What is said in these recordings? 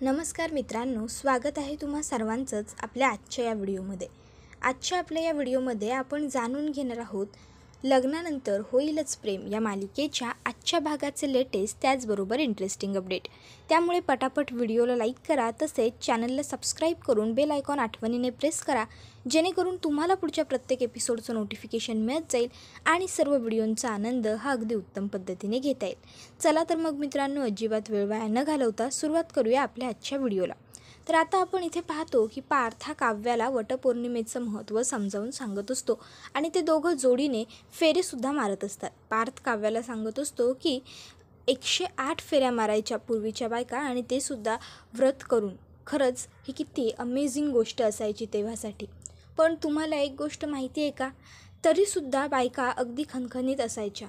नमस्कार मित्रांनो, स्वागत आहे तुम्हा सर्वांचंच आपल्या आजच्या या व्हिडिओमध्ये. आजच्या आपल्या या व्हिडिओमध्ये आपण जाणून घेणार आहोत लग्नानंतर होईलच प्रेम या मालिकेच्या आजच्या भागाचे लेटेस्ट त्याचबरोबर इंटरेस्टिंग अपडेट. त्यामुळे पटापट व्हिडिओला लाईक करा, तसेच चॅनलला सबस्क्राईब करून बेल आयकॉन आठवणीने प्रेस करा, जेणेकरून तुम्हाला पुढच्या प्रत्येक एपिसोडचं नोटिफिकेशन मिळत जाईल आणि सर्व व्हिडिओंचा आनंद हा अगदी उत्तम पद्धतीने घेता येईल. चला तर मग मित्रांनो, अजिबात वेळ वाया न घालवता सुरुवात करूया आपल्या आजच्या व्हिडिओला. तर आता आपण इथे पाहतो की पार्थ हा काव्याला वटपौर्णिमेचं महत्त्व समजावून सांगत असतो आणि ते दोघं जोडीने फेरेसुद्धा मारत असतात. पार्थ काव्याला सांगत असतो की 108 फेऱ्या मारायच्या पूर्वीच्या बायका, आणि ते सुद्धा व्रत करून. खरंच ही किती अमेझिंग गोष्ट असायची तेव्हासाठी. पण तुम्हाला एक गोष्ट माहिती आहे का, तरीसुद्धा बायका अगदी खणखणीत असायच्या.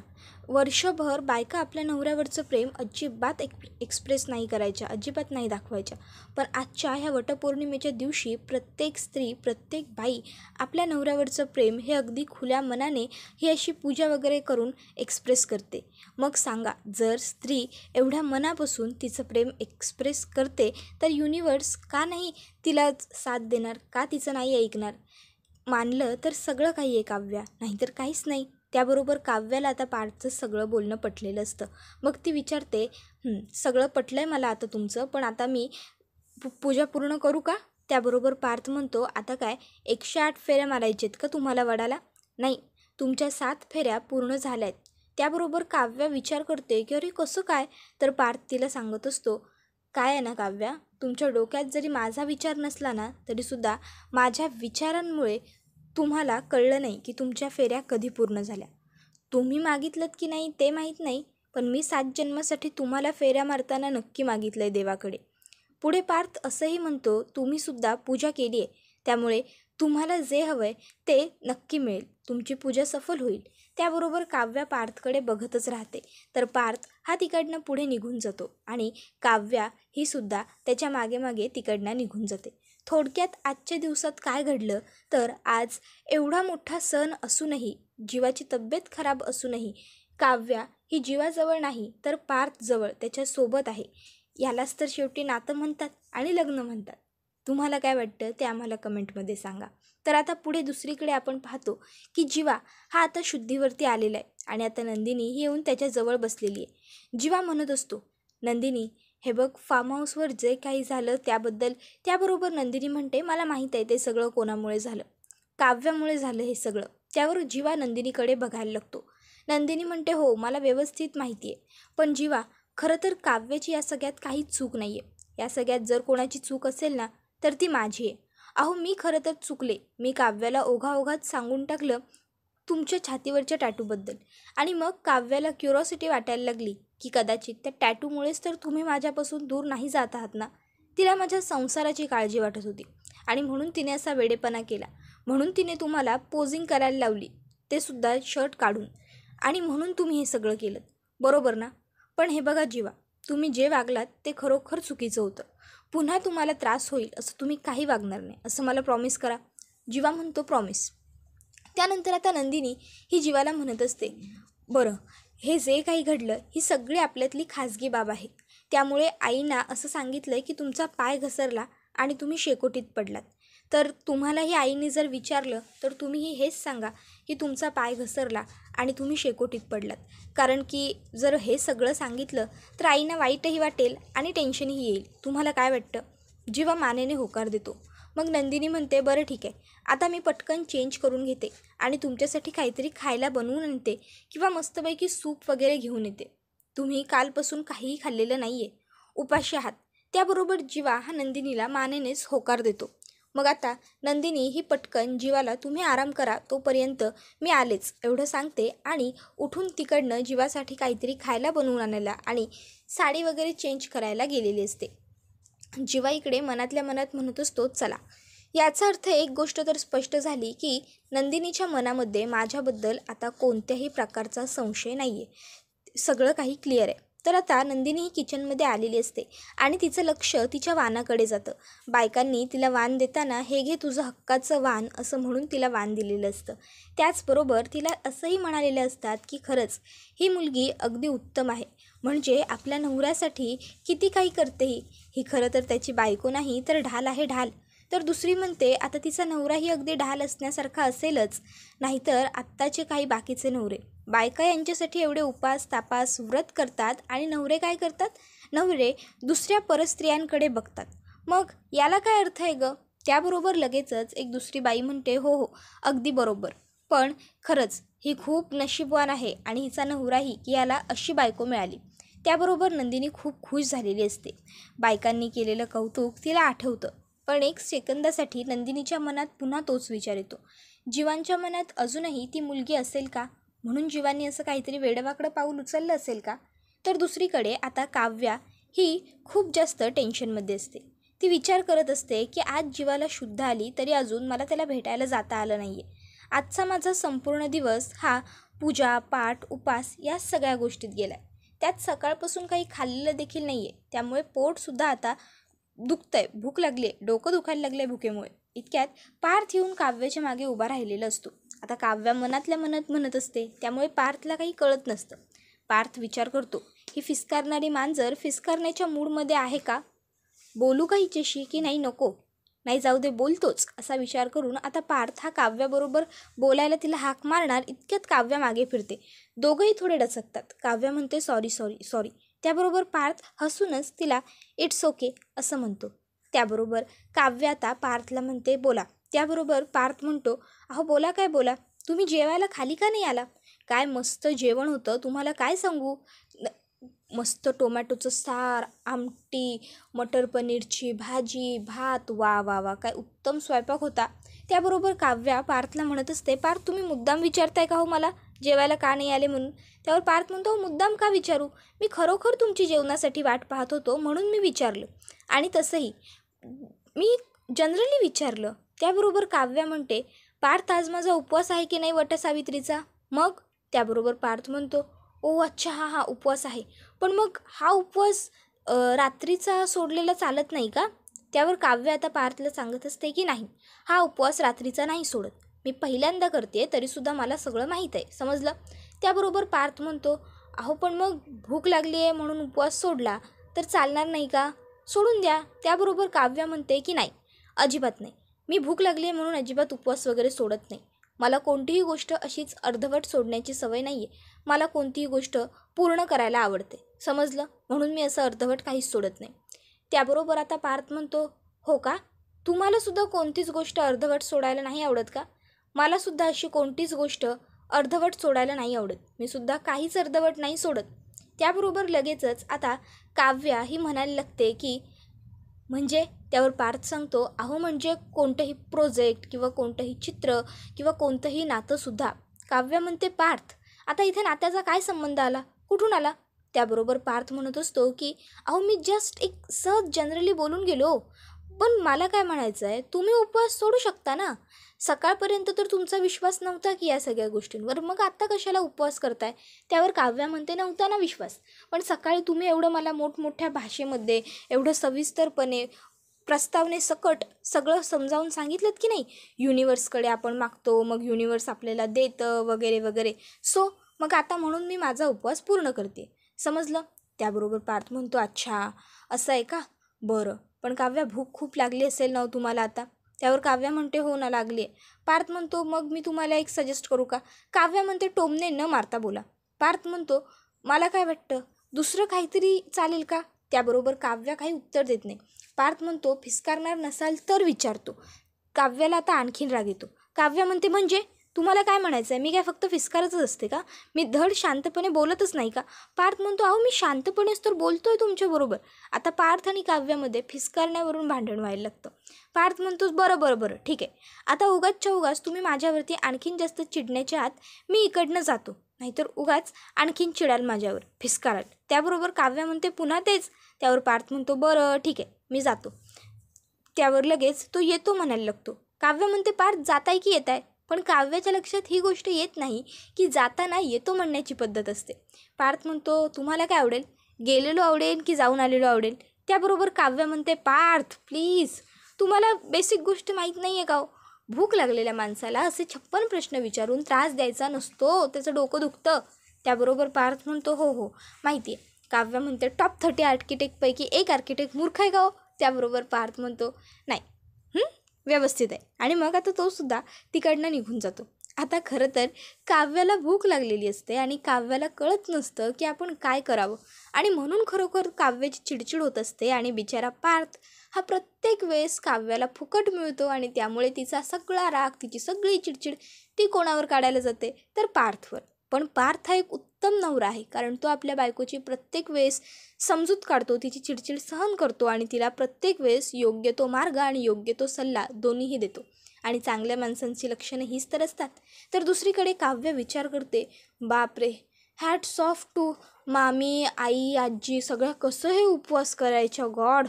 वर्षभर बायका आपल्या नवऱ्यावरचं प्रेम अजिबात एक्सप्रेस नाही करायच्या, अजिबात नाही दाखवायच्या. पण आजच्या ह्या वटपौर्णिमेच्या दिवशी प्रत्येक स्त्री, प्रत्येक बाई आपल्या नवऱ्यावरचं प्रेम हे अगदी खुल्या मनाने ही अशी पूजा वगैरे करून एक्सप्रेस करते. मग सांगा, जर स्त्री एवढ्या मनापासून तिचं प्रेम एक्सप्रेस करते तर युनिवर्स का नाही तिला साथ देणार, का तिचं नाही ऐकणार? मानलं तर सगळं काही आहे काव्या, नाहीतर काहीच नाही. त्याबरोबर काव्याला आता पार्थचं सगळं बोलणं पटलेलं असतं. मग ती विचारते, सगळं पटलं आहे मला आता तुमचं, पण आता मी पूजा पूर्ण करू का? त्याबरोबर पार्थ म्हणतो, आता काय 108 फेऱ्या मारायचे आहेत का तुम्हाला वडाला? नाही, तुमच्या 7 फेऱ्या पूर्ण झाल्या आहेत. त्याबरोबर काव्या विचार करते की अरे कसं काय? तर पार्थ तिला सांगत असतो, काय आहे ना काव्या, तुमच्या डोक्यात जरी माझा विचार नसला ना, तरीसुद्धा माझ्या विचारांमुळे तुम्हाला कळलं नाही की तुमच्या फेऱ्या कधी पूर्ण झाल्या. तुम्ही मागितलं की नाही ते माहीत नाही, पण मी 7 जन्मासाठी तुम्हाला फेऱ्या मारताना नक्की मागितलं आहे देवाकडे. पुढे पार्थ असंही म्हणतो, तुम्हीसुद्धा पूजा केली आहे, त्यामुळे तुम्हाला जे हवं आहे ते नक्की मिळेल, तुमची पूजा सफल होईल. त्याबरोबर काव्या पार्थकडे बघतच राहते. तर पार्थ हा तिकडनं पुढे निघून जातो आणि काव्या ही सुद्धा त्याच्या मागे मागे तिकडनं निघून जाते. थोडक्यात आजच्या दिवसात काय घडलं तर आज एवढा मोठा सण असूनही, जीवाची तब्येत खराब असूनही काव्या ही जीवाजवळ नाही तर पार्थजवळ त्याच्यासोबत आहे. यालाच तर शेवटी नातं म्हणतात आणि लग्न म्हणतात. तुम्हाला काय वाटतं ते आम्हाला कमेंटमध्ये सांगा. तर आता पुढे दुसरीकडे आपण पाहतो की जीवा हा आता शुद्धीवरती आलेला आहे आणि आता नंदिनी ही येऊन त्याच्याजवळ बसलेली आहे. जीवा म्हणत असतो, नंदिनी हे बघ, फार्म हाऊसवर जे काही झालं त्याबद्दल. त्याबरोबर नंदिनी म्हणते, मला माहीत आहे ते सगळं कोणामुळे झालं, काव्यामुळे झालं हे सगळं. त्यावर जीवा नंदिनीकडे बघायला लागतो. नंदिनी म्हणते, हो मला व्यवस्थित माहिती आहे, पण जीवा खरं तर काव्याची या सगळ्यात काहीच चूक नाही आहे. या सगळ्यात जर कोणाची चूक असेल ना तर ती माझी आहे. अहो मी खरं तर चुकले. मी काव्याला ओघाओघात सांगून टाकलं तुमच्या छातीवरच्या टॅटूबद्दल, आणि मग काव्याला क्युरॉसिटी वाटायला लागली की कदाचित त्या टॅटूमुळेच तर तुम्ही माझ्यापासून दूर नाही जात आहात ना. तिला माझ्या संसाराची काळजी वाटत होती आणि म्हणून तिने असा वेडेपणा केला. म्हणून तिने तुम्हाला पोजिंग करायला लावली, ते सुद्धा शर्ट काढून, आणि म्हणून तुम्ही हे सगळं केलं, बरोबर ना? पण हे बघा जीवा, तुम्ही जे वागलात ते खरोखर चुकीचं होतं. पुन्हा तुम्हाला त्रास होईल असं तुम्ही काही वागणार नाही, असं मला प्रॉमिस करा. जीवा म्हणतो, प्रॉमिस. त्यानंतर आता नंदिनी ही जीवाला म्हणत असते, बरं हे जे काही घडलं ही सगळी आपल्यातली खाजगी बाब आहे. त्यामुळे आईना असं सांगितलं की तुमचा पाय घसरला आणि तुम्ही शेकोटीत पडलात. तर तुम्हालाही आईने जर विचारलं तर तुम्हीही हेच सांगा की तुमचा पाय घसरला आणि तुम्ही शेकोटीत पडलात. कारण की जर हे सगळं सांगितलं तर आईना वाईटही वाटेल आणि टेन्शनही येईल. तुम्हाला काय वाटतं? जीवा मानेने होकार देतो. मग नंदिनी म्हणते, बरं ठीक आहे, आता मी पटकन चेंज करून घेते आणि तुमच्यासाठी काहीतरी खायला बनवून आणते किंवा मस्तपैकी सूप वगैरे घेऊन येते. तुम्ही कालपासून काहीही खाल्लेलं नाही आहे, उपाशी आहात. त्याबरोबर जीवा हा नंदिनीला मानेनेच होकार देतो. मग आता नंदिनी ही पटकन जीवाला तुम्ही आराम करा, तोपर्यंत मी आलेच एवढं सांगते आणि उठून तिकडनं जीवासाठी काहीतरी खायला बनवून आणायला आणि साडी वगैरे चेंज करायला गेलेली असते. जीवा इकडे मनातल्या मनात म्हणत असतो, चला याचा अर्थ एक गोष्ट तर स्पष्ट झाली की नंदिनीच्या मनामध्ये माझ्याबद्दल आता कोणत्याही प्रकारचा संशय नाही आहे, सगळं काही क्लिअर आहे. तर आता नंदिनी ही किचनमध्ये आलेली असते आणि तिचं लक्ष तिच्या वाणाकडे जातं. बायकांनी तिला वाण देताना हे घे तुझं हक्काचं वाण असं म्हणून तिला वाण दिलेलं असतं. त्याचबरोबर तिला असंही म्हणालेलं असतात की खरंच ही मुलगी अगदी उत्तम आहे, म्हणजे आपल्या नवऱ्यासाठी किती काही करते ही खरं तर त्याची बायको नाही तर ढाल आहे ढाल. तर दुसरी म्हणते आता तिचा नवराही अगदी ढाल असण्यासारखा असेलच, नाहीतर आत्ताचे काही बाकीचे नवरे बायका यांच्यासाठी एवढे उपास तापास व्रत करतात आणि नवरे काय करतात, नवरे दुसऱ्या परस्त्रियांकडे बघतात. मग याला काय अर्थ आहे ग? त्याबरोबर लगेचच एक दुसरी बाई म्हणते हो हो अगदी बरोबर, पण खरंच ही खूप नशीबवान आहे आणि हिचा नवराही की याला अशी बायको मिळाली. त्याबरोबर नंदिनी खूप खुश झालेली असते. बायकांनी केलेलं कौतुक तिला आठवतं, पण एक सेकंदासाठी नंदिनीच्या मनात पुन्हा तोच विचार येतो. जीवांच्या मनात अजूनही ती मुलगी असेल का, म्हणून जीवांनी असं काहीतरी वेडवाकडं पाऊल उचललं असेल का? तर दुसरीकडे आता काव्या ही खूप जास्त टेन्शनमध्ये असते. ती विचार करत असते की आज जीवाला शुद्ध आली तरी अजून मला त्याला भेटायला जाता आलं नाही आहे. आजचा माझा संपूर्ण दिवस हा पूजा पाठ उपास या सगळ्या गोष्टीत गेला आहे. त्यात सकाळपासून काही खाल्लेलं देखील नाही आहे, त्यामुळे पोटसुद्धा आता दुखतंय, भूक लागली आहे, डोकं दुखायला लागलं आहे भुकेमुळे. इतक्यात पार्थ येऊन काव्याच्या मागे उभा राहिलेला असतो. आता काव्या मनातल्या मनात म्हणत असते, त्यामुळे पार्थला काही कळत नसतं. पार्थ विचार करतो, ही फिस्कारणारी मांजर फिस्कारण्याच्या मूडमध्ये आहे का, बोलू का हिच्याशी की नाही, नको नाही जाऊ दे बोलतोच असा विचार करून आता पार्थ हा काव्याबरोबर बोलायला तिला हाक मारणार इतक्यात काव्या मागे फिरते. दोघंही थोडे डचकतात. काव्या म्हणते सॉरी सॉरी सॉरी. त्याबरोबर पार्थ हसूनच तिला इट्स ओके असं म्हणतो. त्याबरोबर काव्य आता पार्थला म्हणते बोला. त्याबरोबर पार्थ म्हणतो अहो बोला काय बोला, तुम्ही जेवायला खाली का नाही आला? काय मस्त जेवण होतं, तुम्हाला काय सांगू. मस्त टोमॅटोचं सार, आमटी, मटर पनीरची भाजी, भात, वा वा वा काय उत्तम स्वयंपाक होता. त्याबरोबर काव्या पार्थला म्हणत असते पार्थ तुम्ही मुद्दाम विचारताय का हो मला जेवायला का नाही आले म्हणून? त्यावर पार्थ म्हणतो मुद्दाम का विचारू, मी खरोखर तुमची जेवणासाठी वाट पाहत होतो म्हणून मी विचारलं, आणि तसंही मी जनरली विचारलं. त्याबरोबर काव्या म्हणते पार्थ आज माझा उपवास आहे की नाही वटसावित्रीचा? मग त्याबरोबर पार्थ म्हणतो ओ अच्छा हां हां उपवास आहे, पण मग हा उपवास रात्रीचा सोडलेला चालत नाही का? त्यावर काव्य आता पार्थला सांगत असते की नाही, हा उपवास रात्रीचा नाही सोडत, मी पहिल्यांदा करते तरीसुद्धा मला सगळं माहीत आहे, समजलं. त्याबरोबर पार्थ म्हणतो अहो पण मग भूक लागली आहे म्हणून उपवास सोडला तर चालणार नाही का, सोडून द्या. त्याबरोबर काव्य म्हणते की नाही अजिबात नाही, मी भूक लागली आहे म्हणून अजिबात उपवास वगैरे सोडत नाही. मला कोणतीही गोष्ट अशीच अर्धवट सोडण्याची सवय नाही आहे, मला कोणतीही गोष्ट पूर्ण करायला आवडते, समजलं, म्हणून मी असं अर्धवट काहीच सोडत नाही. त्याबरोबर आता पार्थ म्हणतो हो का, तुम्हालासुद्धा कोणतीच गोष्ट अर्धवट सोडायला नाही आवडत का? मलासुद्धा अशी कोणतीच गोष्ट अर्धवट सोडायला नाही आवडत, मी सुद्धा काहीच अर्धवट नाही सोडत. त्याबरोबर लगेचच आता काव्या ही म्हणायला लागते की म्हणजे, त्यावर पार्थ सांगतो अहो म्हणजे कोणतंही प्रोजेक्ट किंवा कोणतंही चित्र किंवा कोणतंही नातंसुद्धा. काव्या म्हणते पार्थ आता इथे नात्याचा काय संबंध आला, कुठून आला? त्याबरोबर पार्थ म्हणत असतो की अहो मी जस्ट एक सहज जनरली बोलून गेलो, पण मला काय म्हणायचं आहे, तुम्ही उपवास सोडू शकता ना, सकाळपर्यंत तर तुमचा विश्वास नव्हता की या सगळ्या गोष्टींवर, मग आत्ता कशाला उपवास करताय? त्यावर काव्या म्हणते नव्हता ना विश्वास, पण सकाळी तुम्ही एवढं मला मोठमोठ्या भाषेमध्ये एवढं सविस्तरपणे प्रस्तावने सकट सगळं समजावून सांगितलं की नाही, युनिवर्सकडे आपण मागतो मग युनिवर्स आपल्याला देतं वगैरे वगैरे, सो मग आता म्हणून मी माझा उपवास पूर्ण करते, समजलं. त्याबरोबर पार्थ म्हणतो अच्छा असं आहे का, बरं, पण काव्या भूक खूप लागली असेल ना तुम्हाला आता? त्यावर काव्या म्हणते हो ना लागली आहे. पार्थ म्हणतो मग मी तुम्हाला एक सजेस्ट करू का? काव्या म्हणते टोमणे न मारता बोला. पार्थ म्हणतो मला काय वाटतं दुसरं काहीतरी चालेल का? त्याबरोबर काव्या काही उत्तर देत नाही. पार्थ म्हणतो फिस्कारणार नसाल तर विचारतो. काव्याला आता आणखीन राग येतो. काव्या म्हणते म्हणजे तुम्हाला काय म्हणायचं आहे, मी काय फक्त फिस्कारतच असते का, मी धड शांतपणे बोलतच नाही का? पार्थ म्हणतो अहो मी शांतपणेच तर बोलतोय तुमच्याबरोबर. आता पार्थ आणि काव्यामध्ये फिस्कारण्यावरून भांडण व्हायला लागतं. पार्थ म्हणतो बरं बरं बरं ठीक आहे, आता उगाचच्या उगाच तुम्ही माझ्यावरती आणखीन जास्त चिडण्याच्या आत मी इकडनं जातो, नाहीतर उगाच आणखीन चिडाल माझ्यावर, फिस्काराल. त्याबरोबर काव्या म्हणते पुन्हा तेच. त्यावर पार्थ म्हणतो बरं ठीक आहे मी जातो. त्यावर लगेच तो येतो म्हणायला लागतो. काव्य म्हणते पार्थ जाताय की येत आहे, पण काव्याच्या लक्षात ही गोष्ट येत नाही की जाताना येतो म्हणण्याची पद्धत असते. पार्थ म्हणतो तुम्हाला काय आवडेल, गेलेलो आवडेल की जाऊन आलेलो आवडेल? त्याबरोबर काव्य म्हणते पार्थ प्लीज, तुम्हाला बेसिक गोष्ट माहीत नाही आहे का हो, भूक लागलेल्या माणसाला असे 56 प्रश्न विचारून त्रास द्यायचा नसतो, त्याचं डोकं दुखतं. त्याबरोबर पार्थ म्हणतो हो हो माहिती आहे. काव्या म्हणते टॉप 30 आर्किटेक्टपैकी एक आर्किटेक्ट मूर्ख आहे का हो? त्याबरोबर पार्थ म्हणतो नाही, व्यवस्थित आहे. आणि मग आता तो सुद्धा तिकडनं निघून जातो. आता खरं तर काव्याला भूक लागलेली असते आणि काव्याला कळत नसतं की आपण काय करावं, आणि म्हणून खरोखर काव्याची चिडचिड होत असते. आणि बिचारा पार्थ हा प्रत्येक वेळेस काव्याला फुकट मिळतो आणि त्यामुळे तिचा सगळा राग, तिची सगळी चिडचिड ती कोणावर काढायला जाते, तर पार्थवर. पण पार्थ हा एक उत्तम नवरा आहे, कारण तो आपल्या बायकोची प्रत्येक वेळेस समजूत काढतो, तिची चिडचिड सहन करतो आणि तिला प्रत्येक वेळेस योग्य तो मार्ग आणि योग्य तो सल्ला दोन्हीही देतो. आणि चांगल्या माणसांची लक्षणं हीच तर असतात. तर दुसरीकडे काव्य विचार करते, बापरे, हॅट्स ऑफ टू मामी, आई, आजी, सगळ्या कसं हे उपवास करायच्या, गॉड,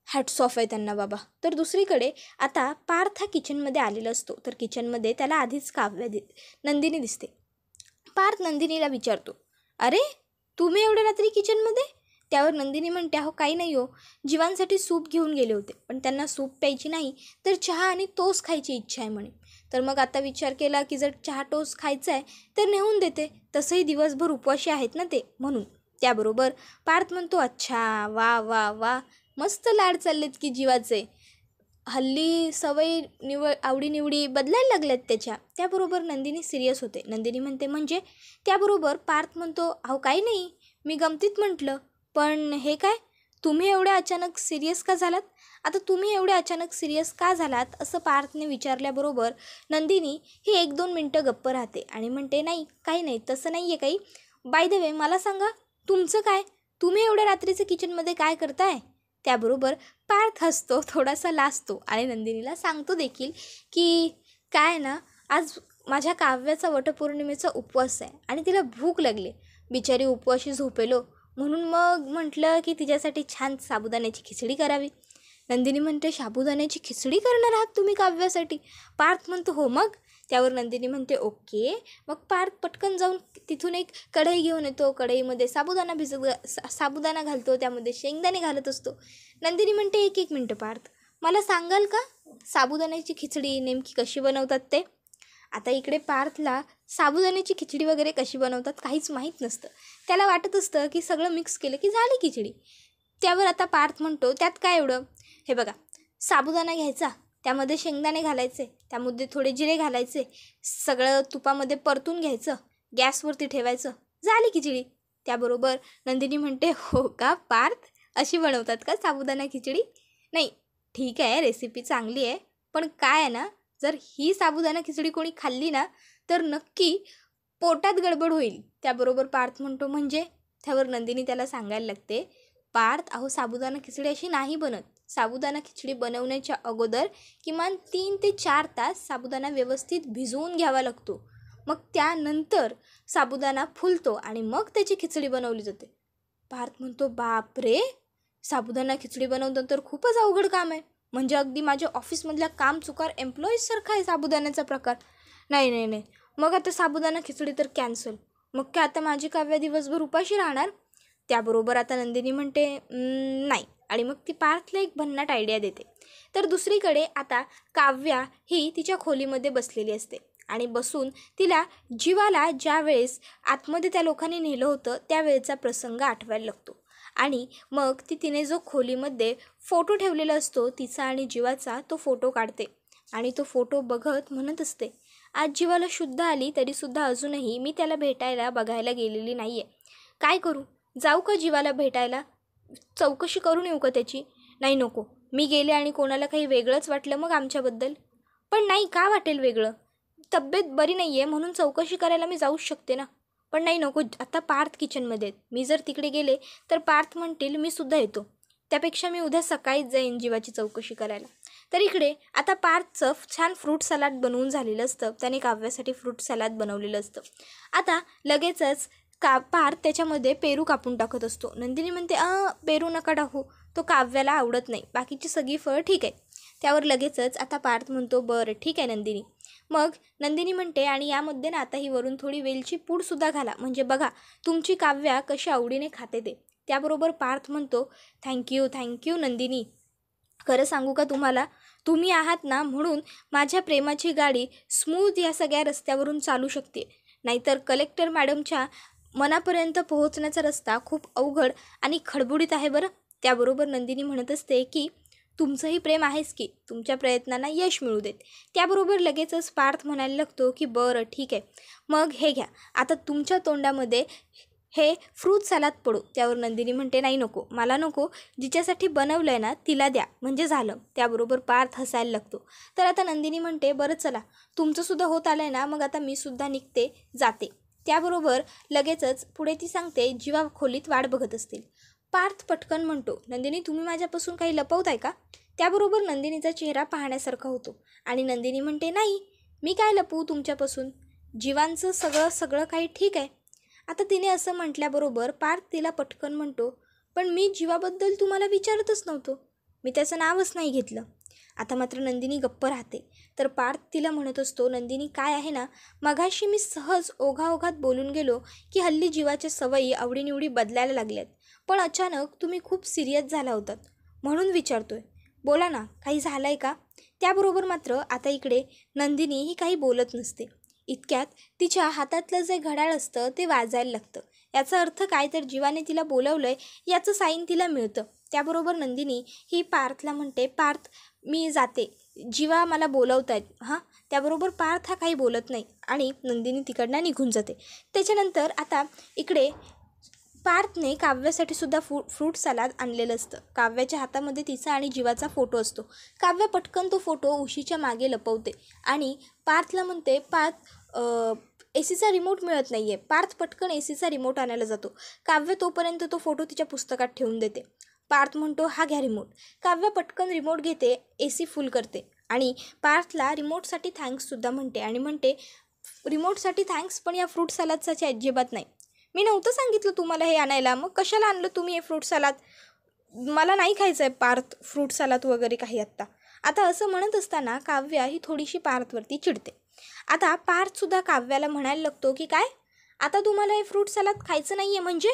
हॅट्स ऑफ आहे त्यांना बाबा. तर दुसरीकडे आता पार्थ हा किचनमध्ये आलेला असतो. तर किचनमध्ये त्याला आधीच नंदिनी दिसते. पार्थ नंदिनीला विचारतो, अरे तुम्ही एवढ्या रात्री किचनमध्ये? त्यावर नंदिनी म्हणते, अहो काही नाही हो, जीवांसाठी सूप घेऊन गेले होते, पण त्यांना सूप प्यायची नाही तर चहा आणि टोस्ट खायची इच्छा आहे म्हणे. तर मग आता विचार केला की जर चहा टोस्ट खायचा आहे तर नेऊन देते, तसंही दिवसभर उपवाशी आहेत ना ते, म्हणून. त्याबरोबर पार्थ म्हणतो, अच्छा, वा वा वा, मस्त लाड चाललेत की जीवाचे, हल्ली सवयी आवडीनिवडी बदलायला लागल्यात त्याच्या. त्याबरोबर नंदिनी सिरियस होते. नंदिनी म्हणते म्हणजे? त्याबरोबर पार्थ म्हणतो, अहो काही नाही, मी गमतीत म्हटलं, पण हे काय, तुम्ही एवढ्या अचानक सिरियस का झालात? आता तुम्ही एवढ्या अचानक सिरियस का झालात असं पार्थने विचारल्याबरोबर नंदिनी ही 1-2 मिनटं गप्प राहते आणि म्हणते, नाही काही नाही, तसं नाही आहे काही. बाय द वे मला सांगा, तुमचं काय, तुम्ही एवढ्या रात्रीचं किचनमध्ये काय करताय? त्याबरोबर पार्थ हसतो, थोडासा लाजतो आणि नंदिनीला सांगतो देखील की काय ना, आज माझ्या काव्याचा वटपौर्णिमेचा उपवास आहे आणि तिला भूक लागली, बिचारी उपवाशी झोपेलो, म्हणून मग म्हटलं की तिच्यासाठी छान साबुदाण्याची खिचडी करावी. नंदिनी म्हणते, साबुदाण्याची खिचडी करणार आहात तुम्ही काव्यासाठी? पार्थ म्हणतो, हो मग. त्यावर नंदिनी म्हणते, ओके. मग पार्थ पटकन जाऊन तिथून एक कढई घेऊन येतो. कढईमध्ये साबुदाणा घालतो, त्यामध्ये शेंगदाणे घालत असतो. नंदिनी म्हणते, एक मिनटं पार्थ, मला सांगाल का साबुदाण्याची खिचडी नेमकी कशी बनवतात ते? आता इकडे पार्थला साबुदाण्याची खिचडी वगैरे कशी बनवतात काहीच माहीत नसतं. त्याला वाटत असतं की सगळं मिक्स केलं की झाली खिचडी. त्यावर आता पार्थ म्हणतो, त्यात काय एवढं, हे बघा, साबुदाणा घ्यायचा, त्यामध्ये शेंगदाणे घालायचे, त्यामध्ये थोडे जिरे घालायचे, सगळं तुपामध्ये परतून घ्यायचं, गॅसवरती ठेवायचं, झाली खिचडी. त्याबरोबर नंदिनी म्हणते, हो का पार्थ, अशी बनवतात का साबुदाणा खिचडी? नाही, ठीक आहे, रेसिपी चांगली आहे, पण काय आहे ना, जर ही साबुदाणा खिचडी कोणी खाल्ली ना तर नक्की पोटात गडबड होईल. त्याबरोबर पार्थ म्हणतो, म्हणजे? त्यावर नंदिनी त्याला सांगायला लागते, पार्थ, अहो साबुदाणा खिचडी अशी नाही बनत. साबुदाणा खिचडी बनवण्याच्या अगोदर किमान 3 ते 4 तास साबुदाणा व्यवस्थित भिजवून घ्यावा लागतो. मग त्यानंतर साबुदाणा फुलतो आणि मग त्याची खिचडी बनवली जाते. पार्थ म्हणतो, बापरे, साबुदाणा खिचडी बनवणं तर खूपच अवघड काम आहे, म्हणजे अगदी माझ्या ऑफिसमधल्या काम चुकार एम्प्लॉईजसारखा आहे साबुदाण्याचा प्रकार. नाही नाही नाही, मग आता साबुदाणा खिचडी तर कॅन्सल. मग काय आता माझी काव्या दिवसभर उपाशी राहणार? त्याबरोबर आता नंदिनी म्हणते, नाही, आणि मग ती पार्थला एक भन्नाट आयडिया देते. तर दुसरीकडे आता काव्या ही तिच्या खोलीमध्ये बसलेली असते आणि बसून तिला जीवाला ज्या वेळेस आतमध्ये त्या लोकांनी नेलं होतं त्यावेळेचा प्रसंग आठवायला लागतो. आणि मग तिने जो खोलीमध्ये फोटो ठेवलेला असतो तिचा आणि जीवाचा, तो फोटो काढते आणि तो फोटो बघत म्हणत असते, आज जीवाला शुद्ध आली तरीसुद्धा अजूनही मी त्याला भेटायला बघायला गेलेली नाही आहे. काय करू, जाऊ का जीवाला भेटायला, चौकशी करून येऊ का त्याची? नाही, नको, मी गेले आणि कोणाला काही वेगळंच वाटलं मग आमच्याबद्दल. पण नाही, का वाटेल वेगळं, तब्येत बरी नाही आहे म्हणून चौकशी करायला मी जाऊच शकते ना. पण नाही, नको, आता पार्थ किचनमध्ये आहेत, मी जर तिकडे गेले तर पार्थ म्हणतील मी सुद्धा येतो, त्यापेक्षा मी उद्या सकाळीच जाईन जीवाची चौकशी करायला. तर इकडे आता पार्थचं छान फ्रूट सलाड बनवून झालेलं असतं, त्याने काव्यासाठी फ्रूट सलाड बनवलेलं असतं. आता लगेचच पार्थ त्याच्यामध्ये पेरू कापून टाकत असतो. नंदिनी म्हणते, पेरू नका टाकू, तो काव्याला आवडत नाही, बाकीची सगळी फळं ठीक आहे. त्यावर लगेचच आता पार्थ म्हणतो, बरं ठीक आहे नंदिनी. मग नंदिनी म्हणते, आणि यामध्ये ना आता ही वरून थोडी वेलची पूडसुद्धा घाला, म्हणजे बघा तुमची काव्या कशी आवडीने खाते ते. त्याबरोबर पार्थ म्हणतो, थँक्यू नंदिनी, खरं सांगू का तुम्हाला, तुम्ही आहात ना म्हणून माझ्या प्रेमाची गाडी स्मूथ या सगळ्या रस्त्यावरून चालू शकते, नाहीतर कलेक्टर मॅडमच्या मनापर्यंत पोहोचण्याचा रस्ता खूप अवघड आणि खडबुडीत आहे बरं. त्याबरोबर नंदिनी म्हणत असते की तुमचंही प्रेम आहेच की, तुमच्या प्रयत्नांना यश मिळू देत. त्याबरोबर लगेचच पार्थ म्हणायला लागतो की बरं ठीक आहे, मग हे घ्या, आता तुमच्या तोंडामध्ये हे फ्रूट सलाद पडू. त्यावर नंदिनी म्हणते नाही नको, मला नको, जिच्यासाठी बनवलं आहे ना तिला द्या, म्हणजे झालं. त्याबरोबर पार्थ हसायला लागतो. तर आता नंदिनी म्हणते बरं चला, तुमचंसुद्धा होत आलं आहे ना, मग आता मी सुद्धा निघते, जाते. त्याबरोबर लगेचच पुढे ती सांगते जीवा खोलीत वाट बघत असतील. पार्थ पटकन म्हणतो नंदिनी तुम्ही माझ्यापासून काही लपवताय का? त्याबरोबर नंदिनीचा चेहरा पाहण्यासारखा होतो आणि नंदिनी म्हणते नाही, मी काय लपवू तुमच्यापासून, जीवांचं सगळं काही ठीक आहे. आता तिने असं म्हटल्याबरोबर पार्थ तिला पटकन म्हणतो पण मी जीवाबद्दल तुम्हाला विचारतच नव्हतो, मी त्याचं नावच नाही घेतलं. आता मात्र नंदिनी गप्प राहते. तर पार्थ तिला म्हणत असतो नंदिनी काय आहे ना, मगाशी मी सहज ओघाओघात बोलून गेलो की हल्ली जीवाच्या सवयी आवडीनिवडी बदलायला लागल्यात, पण अचानक तुम्ही खूप सिरियस झाला होतात म्हणून विचारतोय. बोला ना, काही झालं आहे का? त्याबरोबर मात्र आता इकडे नंदिनी ही काही बोलत नसते. इतक्यात तिच्या हातातलं जे घड्याळ असतं ते वाजायला लागतं. याचा अर्थ काय, तर जीवाने तिला बोलवलं आहे याचं साईन तिला मिळतं. त्याबरोबर नंदिनी ही पार्थला म्हणते पार्थ मी जाते, जीवा मला बोलवत आहेत हां. त्याबरोबर पार्थ हा काही बोलत नाही आणि नंदिनी तिकडनं निघून जाते. त्याच्यानंतर आता इकडे पार्थने काव्यासाठी सुद्धा फ्रूट सलाद आणलेलं असतं. काव्याच्या हातामध्ये तिचा आणि जीवाचा फोटो असतो. काव्य पटकन तो फोटो उशीच्या मागे लपवते आणि पार्थला म्हणते पार्थ एसीचा रिमोट मिळत नाही आहे. पार्थ पटकन एसीचा रिमोट आणायला जातो. काव्य तोपर्यंत तो फोटो तिच्या पुस्तकात ठेवून देते. पार्थ म्हणतो हा घ्या रिमोट. काव्य पटकन रिमोट घेते, एसी फुल करते आणि पार्थला रिमोटसाठी थँक्ससुद्धा म्हणते आणि म्हणते रिमोटसाठी थँक्स, पण या फ्रूट सलादसाठी अजिबात नाही. मी नव्हतं सांगितलं तुम्हाला हे आणायला, मग कशाला आणलं तुम्ही हे फ्रूट सलाद? मला नाही खायचं आहे पार्थ फ्रूट सलाद वगैरे काही आत्ता. आता असं म्हणत असताना काव्या ही थोडीशी पार्थवरती चिडते. आता पार्थसुद्धा काव्याला म्हणायला लागतो की काय, आता तुम्हाला हे फ्रूट सलाद खायचं नाही आहे म्हणजे?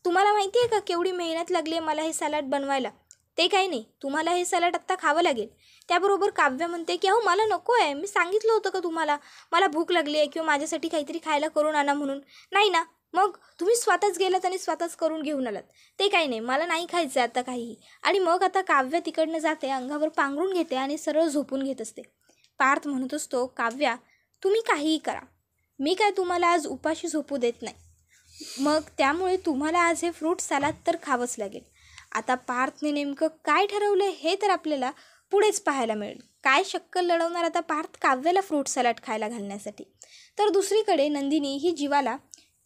तुम्हाला माहिती आहे का केवढी मेहनत लागली आहे मला हे सलाड बनवायला? ते काही नाही, तुम्हाला हे सलाड आत्ता खावं लागेल. त्याबरोबर काव्य म्हणते की अहो मला नको आहे, मी सांगितलं होतं का तुम्हाला मला भूक लागली आहे किंवा माझ्यासाठी काहीतरी खायला करून आणा म्हणून? नाही ना, मग तुम्ही स्वतःच गेलात आणि स्वतःच करून घेऊन आलात. ते काही नाही, मला नाही खायचं आहे आता काहीही. आणि मग आता काव्य तिकडनं जाते, अंगावर पांघरून घेते आणि सरळ झोपून घेत असते. पार्थ म्हणत असतो काव्या तुम्ही काहीही करा, मी काय तुम्हाला आज उपाशी झोपू देत नाही, मग त्यामुळे तुम्हाला आज हे फ्रूट सलाद तर खावंच लागेल. आता पार्थने नेमकं काय ठरवलं हे तर आपल्याला पुढेच पाहायला मिळेल. काय शक्कल लढवणार आता पार्थ काव्याला फ्रूट सलाड खायला घालण्यासाठी. तर दुसरीकडे नंदिनी ही जीवाला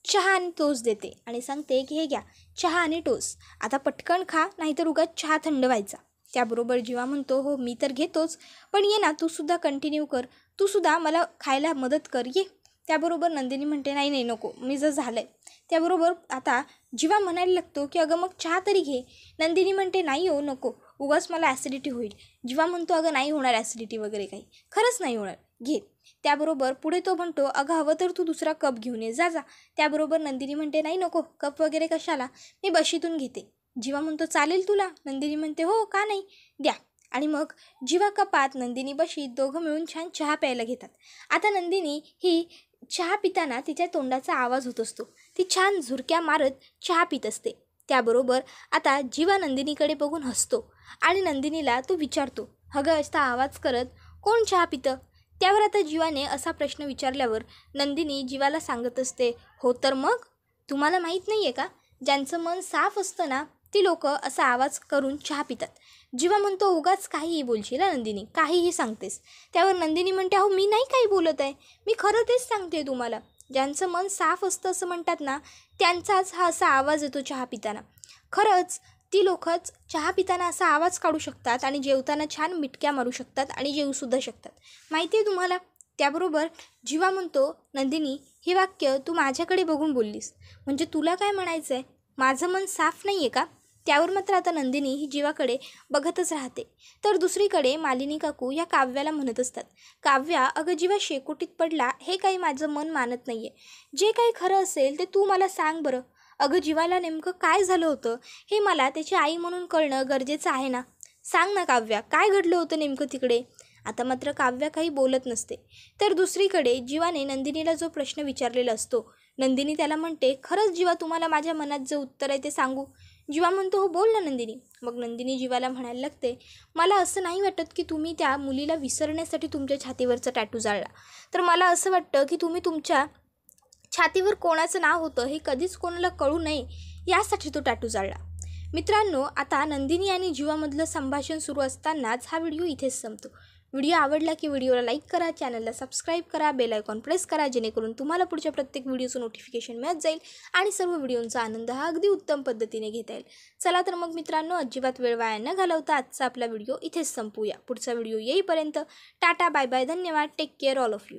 चहा आणि टोस्ट देते आणि सांगते की हे घ्या चहा आणि टोस्ट, आता पटकन खा नाहीतर उगाच चहा थंड व्हायचा. त्याबरोबर जीवा म्हणतो हो मी तर घेतोच, पण ये ना तूसुद्धा कंटिन्यू कर, तूसुद्धा मला खायला मदत कर ये. त्याबरोबर नंदिनी म्हणते नाही नाही नको, मी जर झालं आहे. त्याबरोबर आता जीवा म्हणायला लागतो की अगं मग चहा तरी घे. नंदिनी म्हणते नाही हो नको, उगाच मला ॲसिडिटी होईल. जीवा म्हणतो अगं नाही होणार ॲसिडिटी वगैरे काही, खरंच नाही होणार, घे. त्याबरोबर पुढे तो म्हणतो अगं हवं तर तू दुसरा कप घेऊन ये जा जा. त्याबरोबर नंदिनी म्हणते नाही नको, कप वगैरे कशाला, मी बशीतून घेते. जीवा म्हणतो चालेल तुला? नंदिनी म्हणते हो का नाही, द्या. आणि मग जीवा कपात, नंदिनी बशीत, दोघं मिळून छान चहा प्यायला घेतात. आता नंदिनी ही चहा पिताना तिच्या तोंडाचा आवाज होत असतो. ती छान झुरक्या मारत चहा पित असते. त्याबरोबर आता जीवा नंदिनीकडे बघून हसतो आणि नंदिनीला तो विचारतो अगं असा आवाज करत कोण चहा पितं? त्यावर आता जीवाने असा प्रश्न विचारल्यावर नंदिनी जीवाला सांगत असते हो तर मग तुम्हाला माहीत नाही आहे का, ज्यांचं मन साफ असतं ना ती लोक असा आवाज करून चहा पितात. जीवा म्हणतो उगाच काहीही बोलशील ना नंदिनी, काहीही सांगतेस. त्यावर नंदिनी म्हणते अहो मी नाही काही बोलत आहे, मी खरं तेच सांगते तुम्हाला. ज्यांचं मन साफ असतं असं म्हणतात ना, त्यांचाच हा असा आवाज येतो चहा पिताना. खरंच ती लोकच चहा पिताना असा आवाज काढू शकतात आणि जेवताना छान मिटक्या मारू शकतात आणि जेवूसुद्धा शकतात, माहिती आहे तुम्हाला. त्याबरोबर जीवा म्हणतो नंदिनी हे वाक्य तू माझ्याकडे बघून बोललीस, म्हणजे तुला काय म्हणायचं आहे, माझं मन साफ नाही आहे का? त्यावर मात्र आता नंदिनी ही जीवाकडे बघतच राहते. तर दुसरीकडे मालिनी काकू या काव्याला म्हणत असतात काव्या अगं जीवा शेकोटीत पडला हे काही माझं मन मानत नाही आहे, जे काही खरं असेल ते तू मला सांग बरं. अगं जीवाला नेमकं काय झालं होतं हे मला त्याची आई म्हणून कळणं गरजेचं आहे ना, सांग ना काव्या काय घडलं होतं नेमकं तिकडे. आता मात्र काव्या काही बोलत नसते. तर दुसरीकडे जीवाने नंदिनीला जो प्रश्न विचारलेला असतो नंदिनी त्याला म्हणते, खरंच जीवा तुम्हाला माझ्या मनात जे उत्तर आहे ते सांगू? जीवा म्हणतो, हो बोल ना नंदिनी. मग नंदिनी जीवाला म्हणायला लागते, मला असं नाही वाटत की तुम्ही त्या मुलीला विसरण्यासाठी तुमच्या छातीवरचा टॅटू जाळला. तर मला असं वाटतं की तुम्ही तुमच्या छातीवर कोणाचं नाव होतं हे कधीच कोणाला कळू नये यासाठी तो टॅटू जाळला. मित्रांनो, आता नंदिनी आणि जीवामधलं संभाषण सुरू असतानाच हा व्हिडिओ इथेच संपतो. व्हिडिओ आवडला की व्हिडिओला लाईक करा, चॅनलला सबस्क्राईब करा, बेल आयकॉन प्रेस करा, जेणेकरून तुम्हाला पुढच्या प्रत्येक व्हिडिओचं नोटिफिकेशन मिळत जाईल आणि सर्व व्हिडिओंचा आनंद हा अगदी उत्तम पद्धतीने घेता येईल. चला तर मग मित्रांनो, अजिबात वेळ वाया न घालवता आजचा आपला व्हिडिओ इथेच संपूया. पुढचा व्हिडिओ येईपर्यंत टाटा, बाय बाय, धन्यवाद, take care all of you.